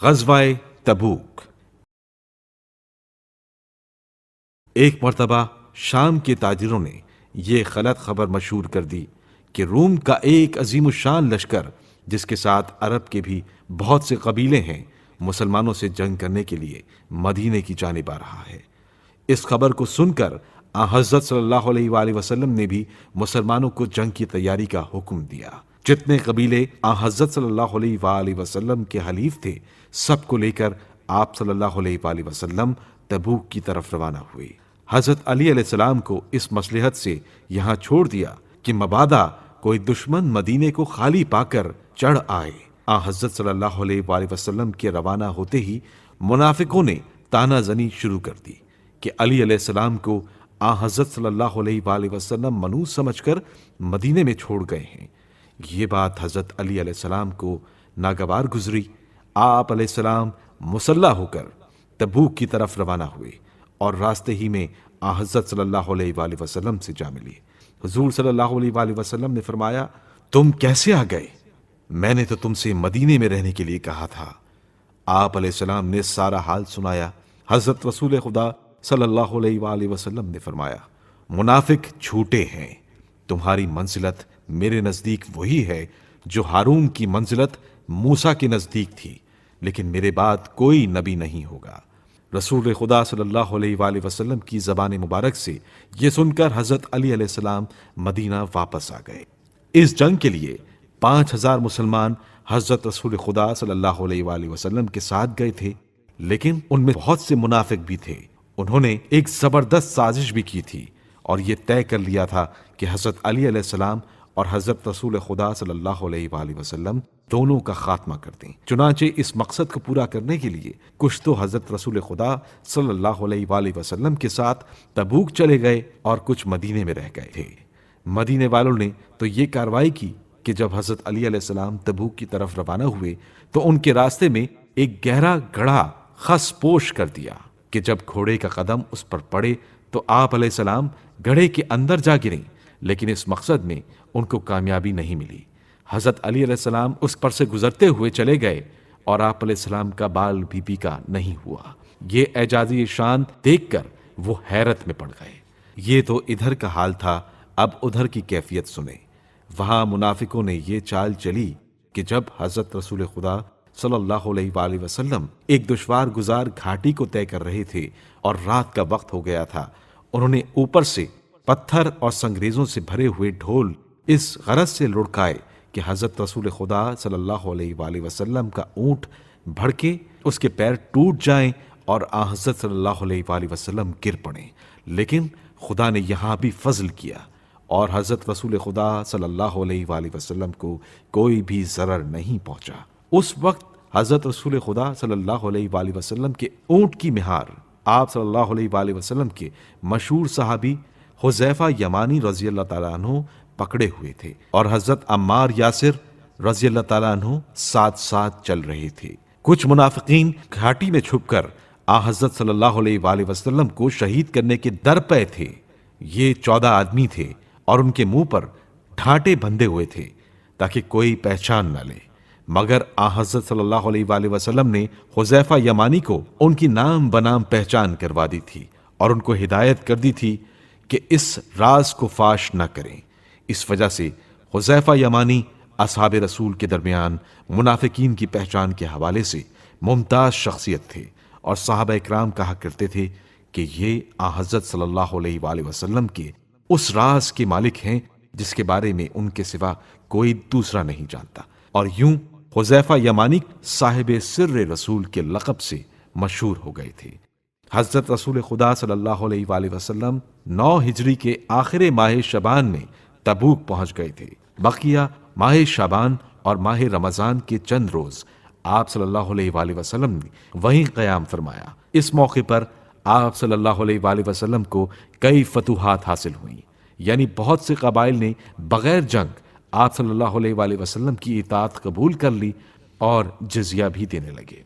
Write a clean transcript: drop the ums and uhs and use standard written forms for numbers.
غزوہ تبوک۔ ایک مرتبہ شام کے تاجروں نے یہ غلط خبر مشہور کر دی کہ روم کا ایک عظیم الشان لشکر، جس کے ساتھ عرب کے بھی بہت سے قبیلے ہیں، مسلمانوں سے جنگ کرنے کے لیے مدینے کی جانب آ رہا ہے۔ اس خبر کو سن کر حضرت صلی اللہ علیہ وآلہ وسلم نے بھی مسلمانوں کو جنگ کی تیاری کا حکم دیا۔ جتنے قبیلے حضرت صلی اللہ علیہ وآلہ وسلم کے حلیف تھے، سب کو لے کر آپ صلی اللہ علیہ وآلہ وسلم تبوک کی طرف روانہ ہوئے۔ حضرت علی علیہ السلام کو اس مصلحت سے یہاں چھوڑ دیا کہ مبادا کوئی دشمن مدینے کو خالی پا کر چڑھ آئے۔ حضرت صلی اللہ علیہ وآلہ وسلم کے روانہ ہوتے ہی منافقوں نے تانا زنی شروع کر دی کہ علی علیہ السلام کو حضرت صلی اللہ علیہ وآلہ وسلم منوس سمجھ کر مدینے میں چھوڑ گئے ہیں۔ یہ بات حضرت علی علیہ السلام کو ناگوار گزری۔ آپ علیہ السلام مسلح ہو کر تبوک کی طرف روانہ ہوئے اور راستے ہی میں حضرت صلی اللہ علیہ وآلہ وسلم سے جا ملے۔ حضور صلی اللہ علیہ وآلہ وسلم نے فرمایا، تم کیسے آ گئے؟ میں نے تو تم سے مدینے میں رہنے کے لیے کہا تھا۔ آپ علیہ السلام نے سارا حال سنایا۔ حضرت رسول خدا صلی اللہ علیہ وآلہ وسلم نے فرمایا، منافق جھوٹے ہیں، تمہاری منزلت میرے نزدیک وہی ہے جو ہارون کی منزلت موسیٰ کے نزدیک تھی، لیکن میرے بعد کوئی نبی نہیں ہوگا۔ رسول خدا صلی اللہ علیہ وآلہ وسلم کی زبان مبارک سے یہ سن کر حضرت علی علیہ السلام مدینہ واپس آ گئے۔ اس جنگ کے لیے 5000 مسلمان حضرت رسول خدا صلی اللہ علیہ وآلہ وسلم کے ساتھ گئے تھے، لیکن ان میں بہت سے منافق بھی تھے۔ انہوں نے ایک زبردست سازش بھی کی تھی اور یہ طے کر لیا تھا کہ حضرت علی علیہ السلام اور حضرت رسول خدا صلی اللہ علیہ وآلہ وسلم دونوں کا خاتمہ کر دیں۔ چنانچہ اس مقصد کو پورا کرنے کے لیے کچھ تو حضرت رسول خدا صلی اللہ علیہ وآلہ وسلم کے ساتھ تبوک چلے گئے اور کچھ مدینے میں رہ گئے تھے۔ مدینے والوں نے تو یہ کارروائی کی کہ جب حضرت علی علیہ السلام تبوک کی طرف روانہ ہوئے تو ان کے راستے میں ایک گہرا گڑھا خس پوش کر دیا کہ جب گھوڑے کا قدم اس پر پڑے تو آپ علیہ السلام گڑھے کے اندر جا گریں، لیکن اس مقصد میں ان کو کامیابی نہیں ملی۔ حضرت علی علیہ السلام اس پر سے گزرتے ہوئے چلے گئے اور آپ علیہ السلام کا بال بھی پیکا نہیں ہوا۔ یہ اعجازی شان دیکھ کر وہ حیرت میں پڑ گئے۔ یہ تو ادھر کا حال تھا، اب ادھر کی کیفیت سنیں۔ وہاں منافقوں نے یہ چال چلی کہ جب حضرت رسول خدا صلی اللہ علیہ وآلہ وسلم ایک دشوار گزار گھاٹی کو طے کر رہے تھے اور رات کا وقت ہو گیا تھا، انہوں نے اوپر سے پتھر اور سنگریزوں سے بھرے ہوئے ڈھول اس غرض سے لڑکائے کہ حضرت رسول خدا صلی اللہ علیہ وآلہ وسلم کا اونٹ بھڑکے، اس کے پیر ٹوٹ جائیں اور حضرت صلی اللہ علیہ وآلہ وسلم گر پڑیں۔ لیکن خدا نے یہاں بھی فضل کیا اور حضرت رسول خدا صلی اللہ علیہ وآلہ وسلم کو کوئی بھی ضرر نہیں پہنچا۔ اس وقت حضرت رسول خدا صلی اللہ علیہ وآلہ وسلم کے اونٹ کی مہار آپ صلی اللہ علیہ وآلہ وسلم کے مشہور صحابی حذیفہ یمانی رضی اللہ تعالیٰ عنہ پکڑے ہوئے تھے اور حضرت عمار یاسر رضی اللہ تعالیٰ عنہ ساتھ ساتھ چل رہے تھے۔ کچھ منافقین گھاٹی میں چھپ کر حضرت صلی اللہ علیہ وآلہ وسلم کو شہید کرنے کے در پے تھے۔ یہ 14 آدمی تھے اور ان کے منہ پر ڈھانٹے بندھے ہوئے تھے تاکہ کوئی پہچان نہ لے، مگر حضرت صلی اللہ علیہ وآلہ وسلم نے حذیفہ یمانی کو ان کی نام بنام پہچان کروا دی تھی اور ان کو ہدایت کر دی تھی کہ اس راز کو فاش نہ کریں۔ اس وجہ سے حذیفہ یمانی اصحاب رسول کے درمیان منافقین کی پہچان کے حوالے سے ممتاز شخصیت تھے اور صحابہ اکرام کہا کرتے تھے کہ یہ حضرت صلی اللہ علیہ وآلہ وسلم کے اس راز کے مالک ہیں جس کے بارے میں ان کے سوا کوئی دوسرا نہیں جانتا، اور یوں حذیفہ یمانی صاحب سر رسول کے لقب سے مشہور ہو گئے تھے۔ حضرت رسول خدا صلی اللہ علیہ وآلہ وسلم 9 ہجری کے آخر ماہ شعبان میں تبوک پہنچ گئے تھے۔ بقیہ ماہ شعبان اور ماہ رمضان کے چند روز آپ صلی اللہ علیہ وآلہ وسلم نے وہیں قیام فرمایا۔ اس موقع پر آپ صلی اللہ علیہ وآلہ وسلم کو کئی فتوحات حاصل ہوئیں، یعنی بہت سے قبائل نے بغیر جنگ آپ صلی اللہ علیہ وآلہ وسلم کی اطاعت قبول کر لی اور جزیہ بھی دینے لگے۔